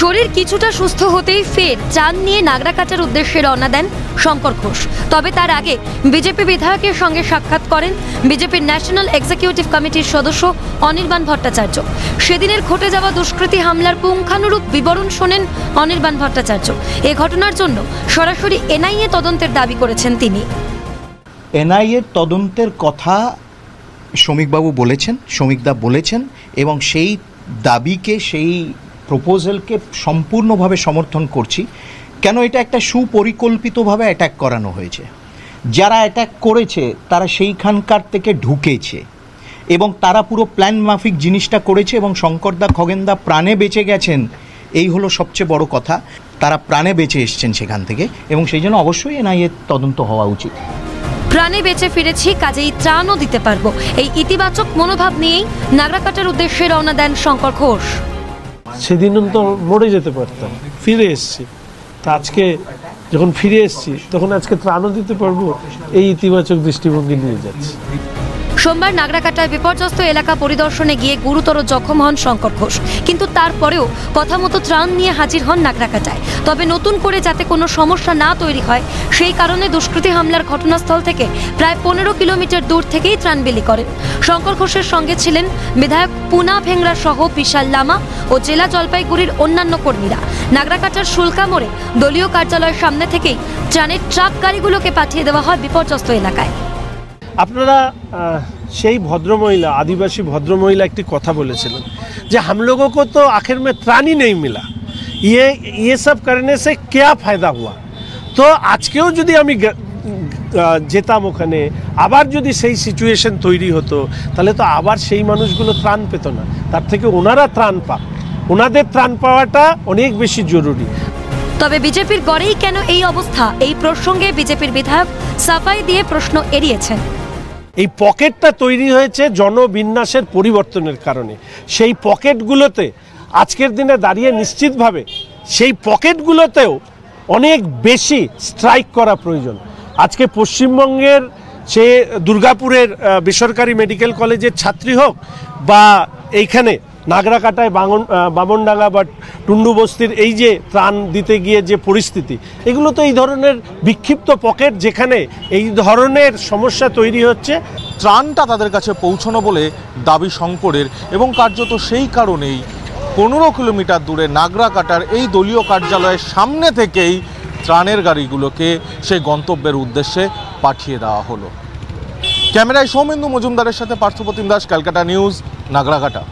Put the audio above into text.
শরীর কিছুটা সুস্থ হতেই ফের ত্রাণ নিয়ে নাগরাকাটার উদ্দেশ্যে রওনা দেন শঙ্কর ঘোষ। তবে তার আগে বিজেপি বিধায়কের সঙ্গে সাক্ষাৎ করেন বিজেপির ন্যাশনাল এক্সিকিউটিভ কমিটির সদস্য অনির্বাণ ভট্টাচার্য। সেদিনের ঘটে যাওয়া দুষ্কৃতী হামলার পুঙ্খানুরূপ বিবরণ শোনেন অনির্বাণ ভট্টাচার্য। এ ঘটনার জন্য সরাসরি এনআইএ তদন্তের দাবি করেছেন তিনি। এনআইএর তদন্তের কথা শ্রমিকবাবু বলেছেন, শ্রমিকদা বলেছেন, এবং সেই দাবিকে, সেই প্রপোজালকে সম্পূর্ণভাবে সমর্থন করছি। কেন এটা একটা সুপরিকল্পিতভাবে অ্যাটাক করানো হয়েছে। যারা অ্যাটাক করেছে তারা সেইখানকার থেকে ঢুকেছে এবং তারা পুরো প্ল্যান মাফিক জিনিসটা করেছে এবং শঙ্করদা, খগেনদা প্রাণে বেঁচে গেছেন, এই হলো সবচেয়ে বড় কথা। তারা প্রাণে বেঁচে এসছেন সেখান থেকে এবং সেই জন্য অবশ্যই এনআইএর তদন্ত হওয়া উচিত। প্রাণে বেঁচে ফিরেছি, কাজেই ত্রাণও দিতে পারবো, এই ইতিবাচক মনোভাব নিয়েই নাগরাকাটার উদ্দেশ্যে রওনা দেন শঙ্কর ঘোষ। সেদিন তো মরে যেতে পারতাম, ফিরে এসেছি। তা আজকে যখন ফিরে এসেছি তখন আজকে ত্রাণও দিতে পারবো, এই ইতিবাচক দৃষ্টিভঙ্গি নিয়ে যাচ্ছি। সোমবার নাগরাকাটায় বিপর্যস্ত এলাকা পরিদর্শনে গিয়ে গুরুতর জখম হন শঙ্কর ঘোষ, কিন্তু তারপরেও কথা মতো ত্রাণ নিয়ে হাজির হন নাগরাকাটায়। তবে নতুন করে যাতে কোনো সমস্যা না তৈরি হয় সেই কারণে দুষ্কৃতী হামলার ঘটনাস্থল থেকে প্রায় 15 কিলোমিটার দূর থেকেই ত্রাণ বিলি করেন। শঙ্কর ঘোষের সঙ্গে ছিলেন বিধায়ক পুনা ভেংরা সহ বিশাল লামা ও জেলা জলপাইগুড়ির অন্যান্য কর্মীরা। নাগরাকাটার শুল্কা মোড়ে দলীয় কার্যালয়ের সামনে থেকেই ত্রাণের ট্রাক গাড়িগুলোকে পাঠিয়ে দেওয়া হয় বিপর্যস্ত এলাকায়। আপনারা সেই ভদ্রমহিলা, আদিবাসী ভদ্রমহিলা একটি কথা বলেছিলেন যে हम लोगों को तो आखिर में ত্রাণ ही नहीं मिला, ये सब करने से क्या फायदा हुआ। তো আজকেও যদি আমি যেতাম ওখানে, আবার যদি সেই সিচুয়েশন তৈরি হতো, তাহলে তো আবার সেই মানুষগুলো ত্রাণ পেত না। তার থেকে ওনারা ত্রাণ পাক, ওনাদের ত্রাণ পাওয়াটা অনেক বেশি জরুরি। তবে বিজেপির গড়েই কেন এই অবস্থা, এই প্রসঙ্গে বিজেপির বিধায়ক সাফাই দিয়ে প্রশ্ন এড়িয়েছেন। এই পকেটটা তৈরি হয়েছে জনবিন্যাসের পরিবর্তনের কারণে। সেই পকেটগুলোতে আজকের দিনে দাঁড়িয়ে নিশ্চিতভাবে সেই পকেটগুলোতেও অনেক বেশি স্ট্রাইক করা প্রয়োজন। আজকে পশ্চিমবঙ্গের সে দুর্গাপুরের বেসরকারি মেডিকেল কলেজের ছাত্রী হোক বা এইখানে নাগরাকাটায় বামনডাঙ্গা বা টুন্ডু বস্তির এই যে ত্রাণ দিতে গিয়ে যে পরিস্থিতি, এগুলো তো এই ধরনের বিক্ষিপ্ত পকেট যেখানে এই ধরনের সমস্যা তৈরি হচ্ছে। ত্রাণটা তাদের কাছে পৌঁছানো বলে দাবি শঙ্করের, এবং কার্যত সেই কারণেই 15 কিলোমিটার দূরে নাগরাকাটার এই দলীয় কার্যালয়ের সামনে থেকেই ত্রাণের গাড়িগুলোকে সেই গন্তব্যের উদ্দেশ্যে পাঠিয়ে দেওয়া হলো। ক্যামেরায় সৌমেন্দু মজুমদারের সাথে পার্থপ্রতিম দাস, ক্যালকাটা নিউজ, নাগরাকাটা।